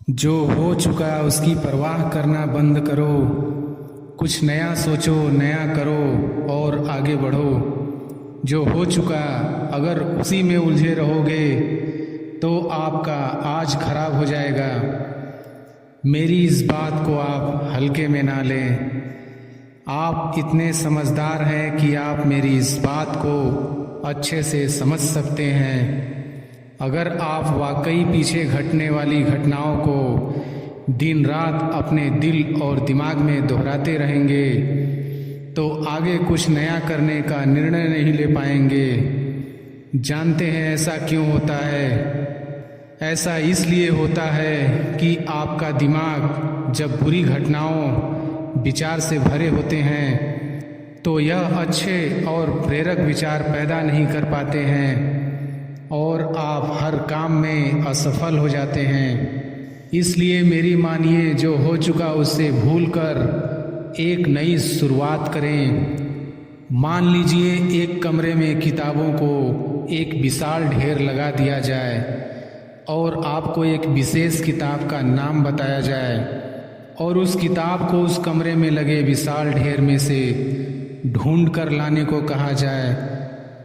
जो हो चुका उसकी परवाह करना बंद करो। कुछ नया सोचो, नया करो और आगे बढ़ो। जो हो चुका अगर उसी में उलझे रहोगे तो आपका आज खराब हो जाएगा। मेरी इस बात को आप हल्के में ना लें। आप इतने समझदार हैं कि आप मेरी इस बात को अच्छे से समझ सकते हैं। अगर आप वाकई पीछे घटने वाली घटनाओं को दिन रात अपने दिल और दिमाग में दोहराते रहेंगे तो आगे कुछ नया करने का निर्णय नहीं ले पाएंगे। जानते हैं ऐसा क्यों होता है? ऐसा इसलिए होता है कि आपका दिमाग जब बुरी घटनाओं विचार से भरे होते हैं तो यह अच्छे और प्रेरक विचार पैदा नहीं कर पाते हैं और आप हर काम में असफल हो जाते हैं। इसलिए मेरी मानिए, जो हो चुका उससे भूलकर एक नई शुरुआत करें। मान लीजिए एक कमरे में किताबों को एक विशाल ढेर लगा दिया जाए और आपको एक विशेष किताब का नाम बताया जाए और उस किताब को उस कमरे में लगे विशाल ढेर में से ढूंढ कर लाने को कहा जाए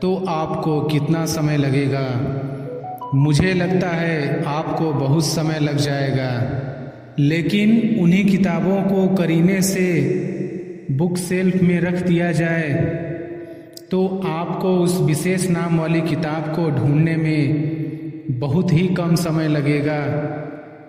तो आपको कितना समय लगेगा? मुझे लगता है आपको बहुत समय लग जाएगा। लेकिन उन्हीं किताबों को करीने से बुक शेल्फ में रख दिया जाए तो आपको उस विशेष नाम वाली किताब को ढूंढने में बहुत ही कम समय लगेगा।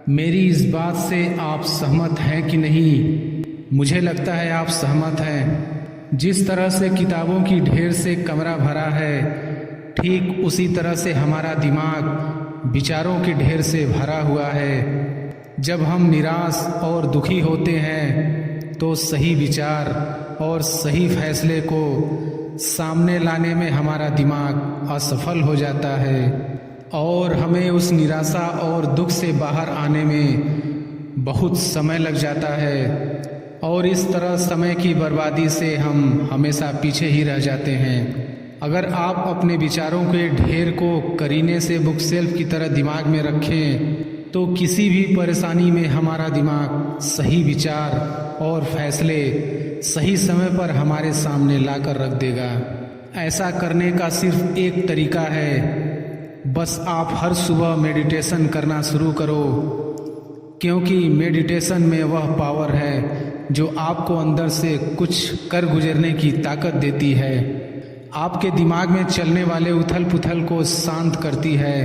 मेरी इस बात से आप सहमत हैं कि नहीं? मुझे लगता है आप सहमत हैं। जिस तरह से किताबों की ढेर से कमरा भरा है, ठीक उसी तरह से हमारा दिमाग विचारों के ढेर से भरा हुआ है। जब हम निराश और दुखी होते हैं तो सही विचार और सही फैसले को सामने लाने में हमारा दिमाग असफल हो जाता है और हमें उस निराशा और दुख से बाहर आने में बहुत समय लग जाता है और इस तरह समय की बर्बादी से हम हमेशा पीछे ही रह जाते हैं। अगर आप अपने विचारों के ढेर को करीने से बुक शेल्फ की तरह दिमाग में रखें तो किसी भी परेशानी में हमारा दिमाग सही विचार और फैसले सही समय पर हमारे सामने लाकर रख देगा। ऐसा करने का सिर्फ एक तरीका है, बस आप हर सुबह मेडिटेशन करना शुरू करो, क्योंकि मेडिटेशन में वह पावर है जो आपको अंदर से कुछ कर गुजरने की ताकत देती है। आपके दिमाग में चलने वाले उथल पुथल को शांत करती है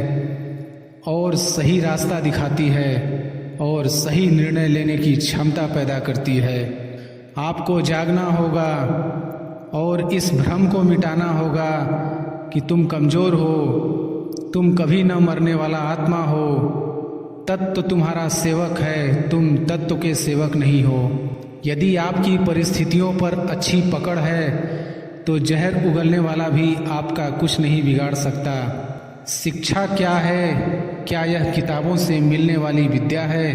और सही रास्ता दिखाती है और सही निर्णय लेने की क्षमता पैदा करती है। आपको जागना होगा और इस भ्रम को मिटाना होगा कि तुम कमज़ोर हो, तुम कभी न मरने वाला आत्मा हो। तत्व तुम्हारा सेवक है, तुम तत्व के सेवक नहीं हो। यदि आपकी परिस्थितियों पर अच्छी पकड़ है तो जहर उगलने वाला भी आपका कुछ नहीं बिगाड़ सकता। शिक्षा क्या है? क्या यह किताबों से मिलने वाली विद्या है?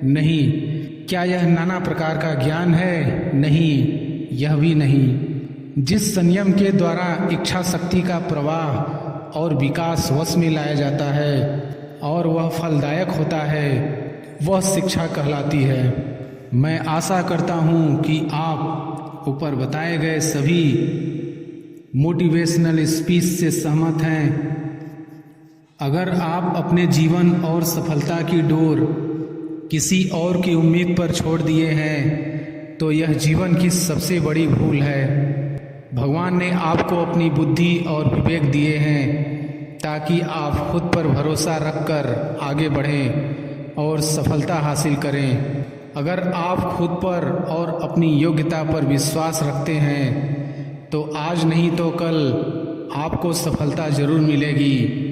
नहीं। क्या यह नाना प्रकार का ज्ञान है? नहीं, यह भी नहीं। जिस संयम के द्वारा इच्छा शक्ति का प्रवाह और विकास वश में लाया जाता है और वह फलदायक होता है, वह शिक्षा कहलाती है। मैं आशा करता हूँ कि आप ऊपर बताए गए सभी मोटिवेशनल स्पीच से सहमत हैं। अगर आप अपने जीवन और सफलता की डोर किसी और की उम्मीद पर छोड़ दिए हैं तो यह जीवन की सबसे बड़ी भूल है। भगवान ने आपको अपनी बुद्धि और विवेक दिए हैं ताकि आप खुद पर भरोसा रखकर आगे बढ़ें और सफलता हासिल करें। अगर आप खुद पर और अपनी योग्यता पर विश्वास रखते हैं तो आज नहीं तो कल आपको सफलता जरूर मिलेगी।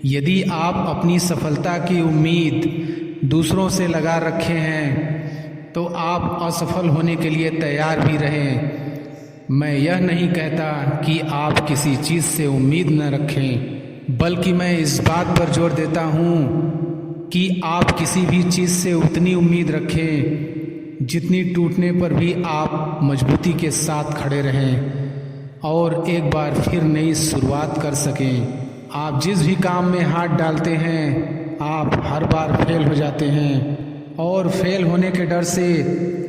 यदि आप अपनी सफलता की उम्मीद दूसरों से लगा रखे हैं तो आप असफल होने के लिए तैयार भी रहें। मैं यह नहीं कहता कि आप किसी चीज़ से उम्मीद न रखें, बल्कि मैं इस बात पर जोर देता हूँ कि आप किसी भी चीज़ से उतनी उम्मीद रखें जितनी टूटने पर भी आप मजबूती के साथ खड़े रहें और एक बार फिर नई शुरुआत कर सकें। आप जिस भी काम में हाथ डालते हैं आप हर बार फेल हो जाते हैं और फेल होने के डर से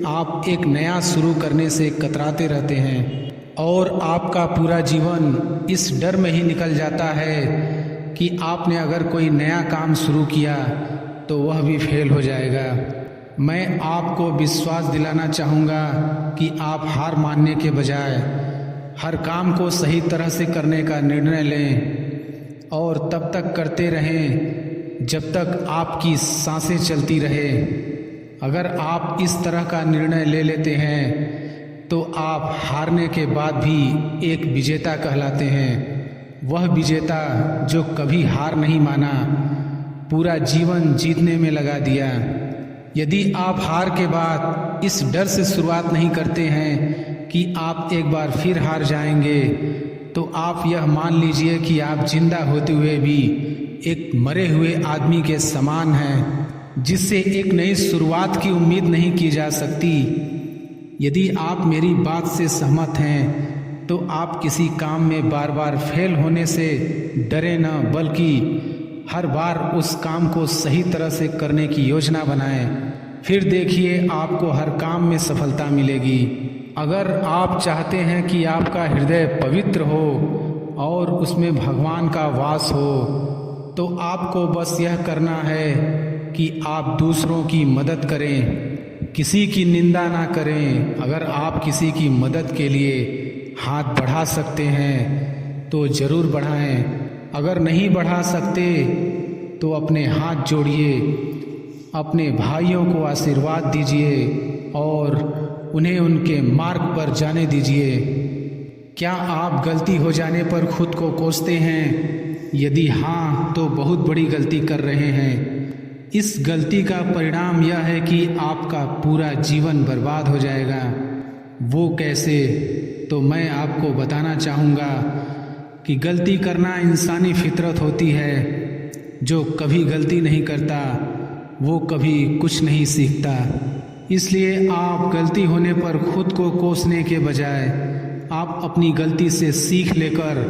आप एक नया शुरू करने से कतराते रहते हैं और आपका पूरा जीवन इस डर में ही निकल जाता है कि आपने अगर कोई नया काम शुरू किया तो वह भी फेल हो जाएगा। मैं आपको विश्वास दिलाना चाहूँगा कि आप हार मानने के बजाय हर काम को सही तरह से करने का निर्णय लें और तब तक करते रहें जब तक आपकी सांसें चलती रहे। अगर आप इस तरह का निर्णय ले लेते हैं तो आप हारने के बाद भी एक विजेता कहलाते हैं। वह विजेता जो कभी हार नहीं माना, पूरा जीवन जीतने में लगा दिया। यदि आप हार के बाद इस डर से शुरुआत नहीं करते हैं कि आप एक बार फिर हार जाएंगे, तो आप यह मान लीजिए कि आप जिंदा होते हुए भी एक मरे हुए आदमी के समान हैं, जिससे एक नई शुरुआत की उम्मीद नहीं की जा सकती। यदि आप मेरी बात से सहमत हैं तो आप किसी काम में बार बार फेल होने से डरे न, बल्कि हर बार उस काम को सही तरह से करने की योजना बनाएं। फिर देखिए आपको हर काम में सफलता मिलेगी। अगर आप चाहते हैं कि आपका हृदय पवित्र हो और उसमें भगवान का वास हो, तो आपको बस यह करना है कि आप दूसरों की मदद करें, किसी की निंदा ना करें। अगर आप किसी की मदद के लिए हाथ बढ़ा सकते हैं तो ज़रूर बढ़ाएं। अगर नहीं बढ़ा सकते तो अपने हाथ जोड़िए, अपने भाइयों को आशीर्वाद दीजिए और उन्हें उनके मार्ग पर जाने दीजिए। क्या आप गलती हो जाने पर खुद को कोसते हैं? यदि हाँ, तो बहुत बड़ी गलती कर रहे हैं। इस गलती का परिणाम यह है कि आपका पूरा जीवन बर्बाद हो जाएगा। वो कैसे? तो मैं आपको बताना चाहूँगा कि गलती करना इंसानी फितरत होती है। जो कभी गलती नहीं करता वो कभी कुछ नहीं सीखता। इसलिए आप गलती होने पर खुद को कोसने के बजाय आप अपनी गलती से सीख लेकर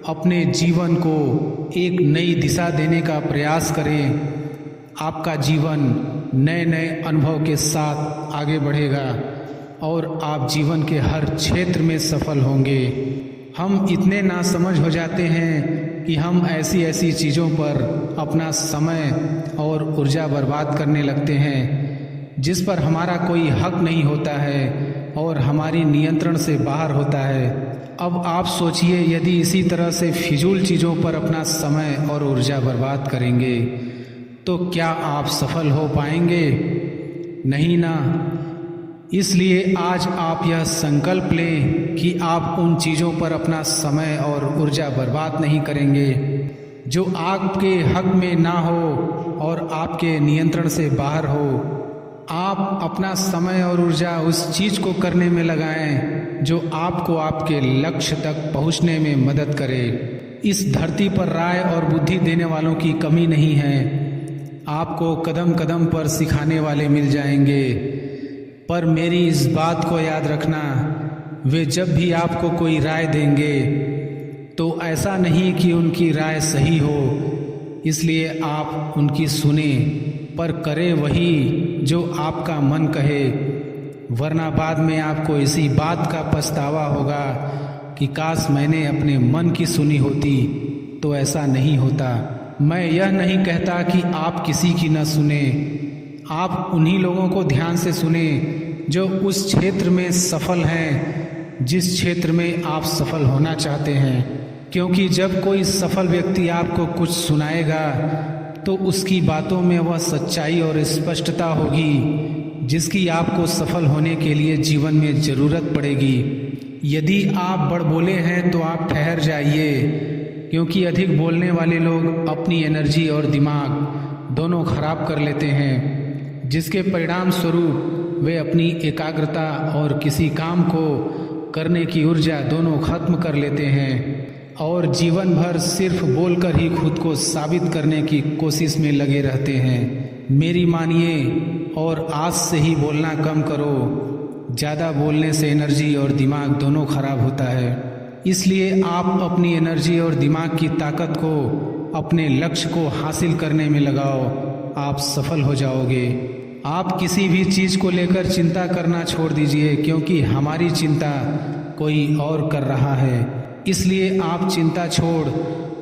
अपने जीवन को एक नई दिशा देने का प्रयास करें। आपका जीवन नए नए अनुभव के साथ आगे बढ़ेगा और आप जीवन के हर क्षेत्र में सफल होंगे। हम इतने नासमझ हो जाते हैं कि हम ऐसी ऐसी चीज़ों पर अपना समय और ऊर्जा बर्बाद करने लगते हैं जिस पर हमारा कोई हक नहीं होता है और हमारी नियंत्रण से बाहर होता है। अब आप सोचिए, यदि इसी तरह से फिजूल चीज़ों पर अपना समय और ऊर्जा बर्बाद करेंगे तो क्या आप सफल हो पाएंगे? नहीं ना। इसलिए आज आप यह संकल्प लें कि आप उन चीज़ों पर अपना समय और ऊर्जा बर्बाद नहीं करेंगे जो आपके हक में ना हो और आपके नियंत्रण से बाहर हो। आप अपना समय और ऊर्जा उस चीज़ को करने में लगाएं जो आपको आपके लक्ष्य तक पहुंचने में मदद करे। इस धरती पर राय और बुद्धि देने वालों की कमी नहीं है। आपको कदम कदम पर सिखाने वाले मिल जाएंगे, पर मेरी इस बात को याद रखना, वे जब भी आपको कोई राय देंगे तो ऐसा नहीं कि उनकी राय सही हो इसलिए आप उनकी सुने, पर करें वही जो आपका मन कहे, वरना बाद में आपको इसी बात का पछतावा होगा कि काश मैंने अपने मन की सुनी होती। तो ऐसा नहीं होता। मैं यह नहीं कहता कि आप किसी की न सुने, आप उन्हीं लोगों को ध्यान से सुने जो उस क्षेत्र में सफल हैं जिस क्षेत्र में आप सफल होना चाहते हैं। क्योंकि जब कोई सफल व्यक्ति आपको कुछ सुनाएगा तो उसकी बातों में वह सच्चाई और स्पष्टता होगी जिसकी आपको सफल होने के लिए जीवन में ज़रूरत पड़ेगी। यदि आप बड़बोले हैं तो आप ठहर जाइए, क्योंकि अधिक बोलने वाले लोग अपनी एनर्जी और दिमाग दोनों खराब कर लेते हैं, जिसके परिणाम स्वरूप वे अपनी एकाग्रता और किसी काम को करने की ऊर्जा दोनों खत्म कर लेते हैं और जीवन भर सिर्फ बोलकर ही खुद को साबित करने की कोशिश में लगे रहते हैं। मेरी मानिए और आज से ही बोलना कम करो। ज़्यादा बोलने से एनर्जी और दिमाग दोनों खराब होता है। इसलिए आप अपनी एनर्जी और दिमाग की ताकत को अपने लक्ष्य को हासिल करने में लगाओ, आप सफल हो जाओगे। आप किसी भी चीज़ को लेकर चिंता करना छोड़ दीजिए, क्योंकि हमारी चिंता कोई और कर रहा है। इसलिए आप चिंता छोड़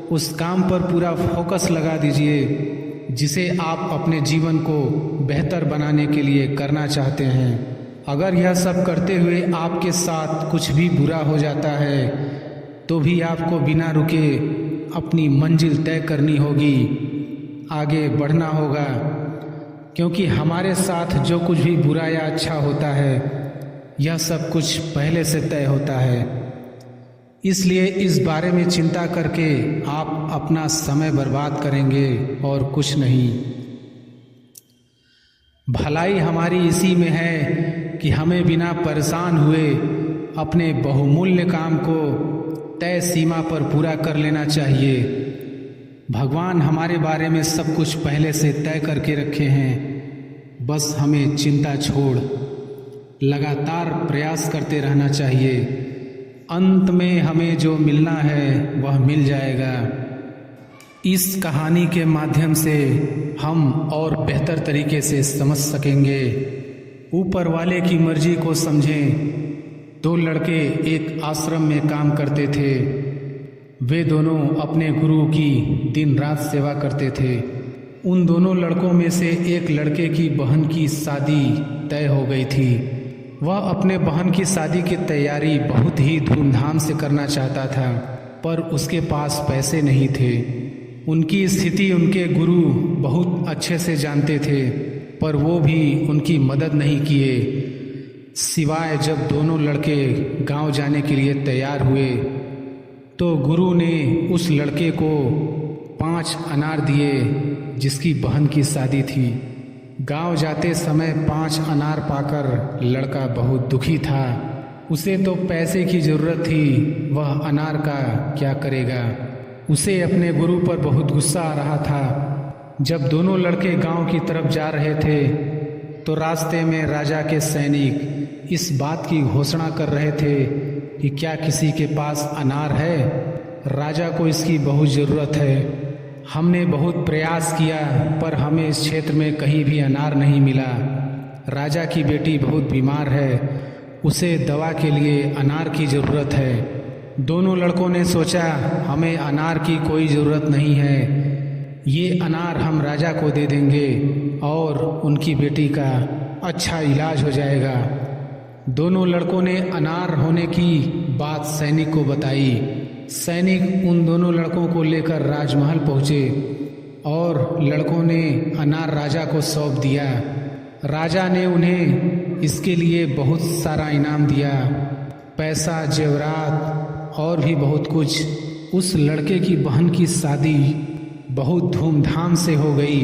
उस काम पर पूरा फोकस लगा दीजिए जिसे आप अपने जीवन को बेहतर बनाने के लिए करना चाहते हैं। अगर यह सब करते हुए आपके साथ कुछ भी बुरा हो जाता है तो भी आपको बिना रुके अपनी मंजिल तय करनी होगी, आगे बढ़ना होगा, क्योंकि हमारे साथ जो कुछ भी बुरा या अच्छा होता है यह सब कुछ पहले से तय होता है। इसलिए इस बारे में चिंता करके आप अपना समय बर्बाद करेंगे और कुछ नहीं। भलाई हमारी इसी में है कि हमें बिना परेशान हुए अपने बहुमूल्य काम को तय सीमा पर पूरा कर लेना चाहिए। भगवान हमारे बारे में सब कुछ पहले से तय करके रखे हैं, बस हमें चिंता छोड़ लगातार प्रयास करते रहना चाहिए। अंत में हमें जो मिलना है वह मिल जाएगा। इस कहानी के माध्यम से हम और बेहतर तरीके से समझ सकेंगे। ऊपर वाले की मर्जी को समझें। दो लड़के एक आश्रम में काम करते थे। वे दोनों अपने गुरु की दिन रात सेवा करते थे। उन दोनों लड़कों में से एक लड़के की बहन की शादी तय हो गई थी। वह अपने बहन की शादी की तैयारी बहुत ही धूमधाम से करना चाहता था, पर उसके पास पैसे नहीं थे। उनकी स्थिति उनके गुरु बहुत अच्छे से जानते थे, पर वो भी उनकी मदद नहीं किए। सिवाय जब दोनों लड़के गांव जाने के लिए तैयार हुए तो गुरु ने उस लड़के को 5 अनार दिए जिसकी बहन की शादी थी। गांव जाते समय 5 अनार पाकर लड़का बहुत दुखी था। उसे तो पैसे की ज़रूरत थी, वह अनार का क्या करेगा। उसे अपने गुरु पर बहुत गुस्सा आ रहा था। जब दोनों लड़के गांव की तरफ जा रहे थे तो रास्ते में राजा के सैनिक इस बात की घोषणा कर रहे थे कि क्या किसी के पास अनार है, राजा को इसकी बहुत ज़रूरत है। हमने बहुत प्रयास किया पर हमें इस क्षेत्र में कहीं भी अनार नहीं मिला। राजा की बेटी बहुत बीमार है, उसे दवा के लिए अनार की ज़रूरत है। दोनों लड़कों ने सोचा हमें अनार की कोई ज़रूरत नहीं है, ये अनार हम राजा को दे देंगे और उनकी बेटी का अच्छा इलाज हो जाएगा। दोनों लड़कों ने अनार होने की बात सैनिक को बताई। सैनिक उन दोनों लड़कों को लेकर राजमहल पहुँचे और लड़कों ने अनार राजा को सौंप दिया। राजा ने उन्हें इसके लिए बहुत सारा इनाम दिया, पैसा, जेवरात और भी बहुत कुछ। उस लड़के की बहन की शादी बहुत धूमधाम से हो गई।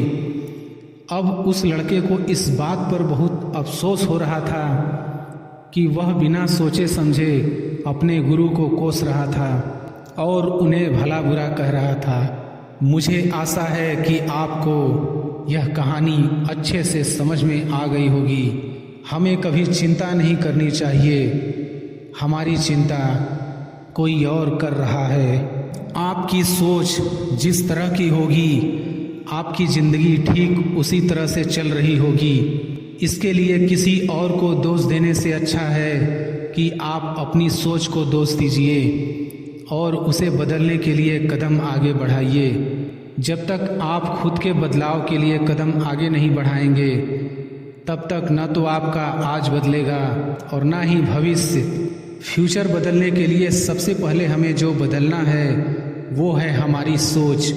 अब उस लड़के को इस बात पर बहुत अफसोस हो रहा था कि वह बिना सोचे समझे अपने गुरु को कोस रहा था और उन्हें भला बुरा कह रहा था। मुझे आशा है कि आपको यह कहानी अच्छे से समझ में आ गई होगी। हमें कभी चिंता नहीं करनी चाहिए, हमारी चिंता कोई और कर रहा है। आपकी सोच जिस तरह की होगी आपकी ज़िंदगी ठीक उसी तरह से चल रही होगी। इसके लिए किसी और को दोष देने से अच्छा है कि आप अपनी सोच को दोष दीजिए और उसे बदलने के लिए कदम आगे बढ़ाइए। जब तक आप खुद के बदलाव के लिए कदम आगे नहीं बढ़ाएंगे तब तक न तो आपका आज बदलेगा और ना ही भविष्य। फ्यूचर बदलने के लिए सबसे पहले हमें जो बदलना है वो है हमारी सोच,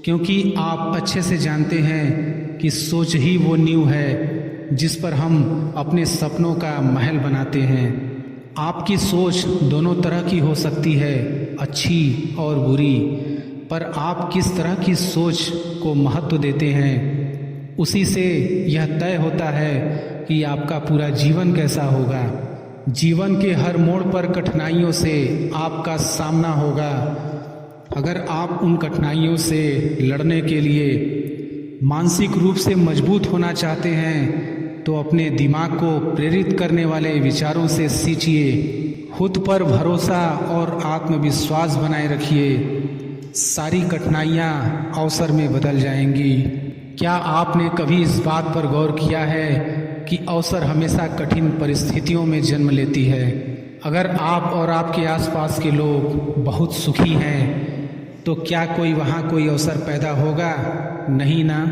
क्योंकि आप अच्छे से जानते हैं कि सोच ही वो नींव है जिस पर हम अपने सपनों का महल बनाते हैं। आपकी सोच दोनों तरह की हो सकती है, अच्छी और बुरी, पर आप किस तरह की सोच को महत्व देते हैं उसी से यह तय होता है कि आपका पूरा जीवन कैसा होगा। जीवन के हर मोड़ पर कठिनाइयों से आपका सामना होगा। अगर आप उन कठिनाइयों से लड़ने के लिए मानसिक रूप से मजबूत होना चाहते हैं तो अपने दिमाग को प्रेरित करने वाले विचारों से सींचिए। खुद पर भरोसा और आत्मविश्वास बनाए रखिए। सारी कठिनाइयाँ अवसर में बदल जाएंगी। क्या आपने कभी इस बात पर गौर किया है कि अवसर हमेशा कठिन परिस्थितियों में जन्म लेती है? अगर आप और आपके आसपास के लोग बहुत सुखी हैं तो क्या वहाँ कोई अवसर पैदा होगा? नहीं ना।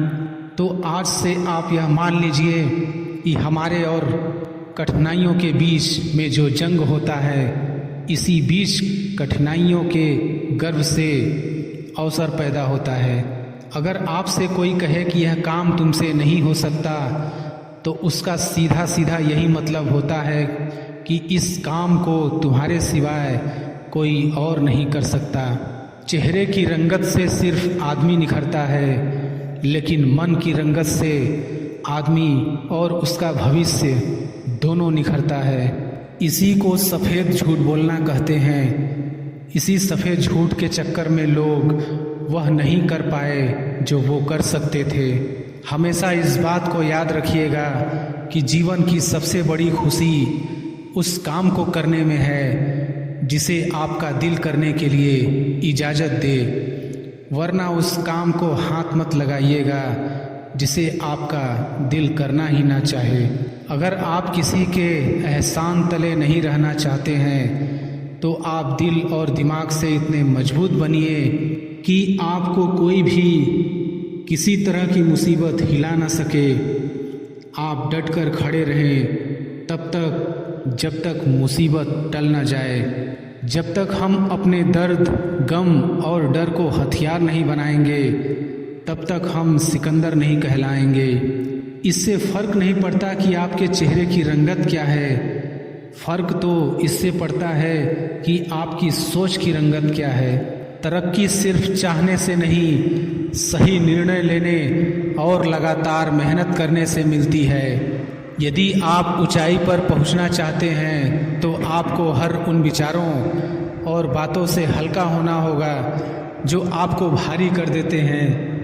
तो आज से आप यह मान लीजिए कि हमारे और कठिनाइयों के बीच में जो जंग होता है, इसी बीच कठिनाइयों के गर्भ से अवसर पैदा होता है। अगर आपसे कोई कहे कि यह काम तुमसे नहीं हो सकता, तो उसका सीधा सीधा यही मतलब होता है कि इस काम को तुम्हारे सिवाय कोई और नहीं कर सकता। चेहरे की रंगत से सिर्फ आदमी निखरता है, लेकिन मन की रंगत से आदमी और उसका भविष्य दोनों निखरता है। इसी को सफ़ेद झूठ बोलना कहते हैं। इसी सफ़ेद झूठ के चक्कर में लोग वह नहीं कर पाए जो वो कर सकते थे। हमेशा इस बात को याद रखिएगा कि जीवन की सबसे बड़ी खुशी उस काम को करने में है जिसे आपका दिल करने के लिए इजाज़त दे, वरना उस काम को हाथ मत लगाइएगा जिसे आपका दिल करना ही ना चाहे। अगर आप किसी के एहसान तले नहीं रहना चाहते हैं तो आप दिल और दिमाग से इतने मजबूत बनिए कि आपको कोई भी किसी तरह की मुसीबत हिला ना सके। आप डटकर खड़े रहें तब तक जब तक मुसीबत टल ना जाए। जब तक हम अपने दर्द, गम और डर को हथियार नहीं बनाएंगे, तब तक हम सिकंदर नहीं कहलाएंगे। इससे फ़र्क नहीं पड़ता कि आपके चेहरे की रंगत क्या है, फ़र्क तो इससे पड़ता है कि आपकी सोच की रंगत क्या है। तरक्की सिर्फ चाहने से नहीं, सही निर्णय लेने और लगातार मेहनत करने से मिलती है। यदि आप ऊंचाई पर पहुंचना चाहते हैं तो आपको हर उन विचारों और बातों से हल्का होना होगा जो आपको भारी कर देते हैं।